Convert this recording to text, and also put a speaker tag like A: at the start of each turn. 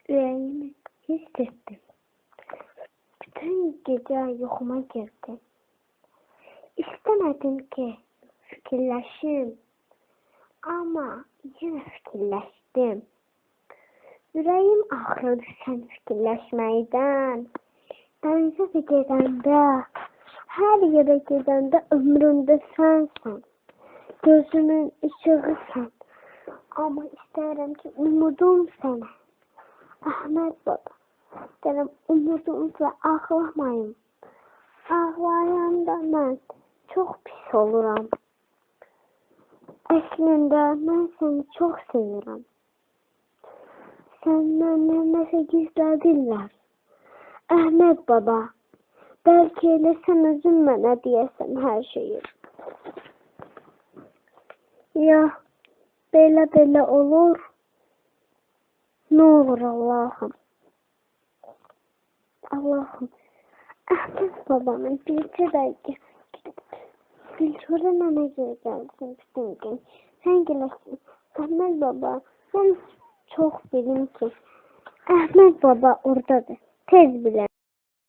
A: Ürəyimi hiss etdim. Bütün gece yuxuma girdi. İstemedim ki fikirləşim, ama yine fikirləşdim. Ürəyim ağrıdı sən fikirləşməkdən. Dənizə gedəndə, hər yerə gedəndə ömrümdə sənsən. Gözümün ışığısan. Ama isterim ki umudum sənə. Əhməd baba, istəyirəm umudumla ağlamayım. Ağlayanda mən çox pis oluram. Əslində mən səni çox sevirəm. Sən məndən nəsə gizlədirlər. Əhməd baba, bəlkə elə sən özün mənə deyəsən hər şeyi. Ya belə olur. Ne olur Allah'ım. Allah'ım. Əhməd babamın bircə dəqiqə Gülçora nənə gəlsin bütün gün. Sən gələsin. Əhməd baba, mən çox bilim ki Əhməd baba oradadır. Tez bilər.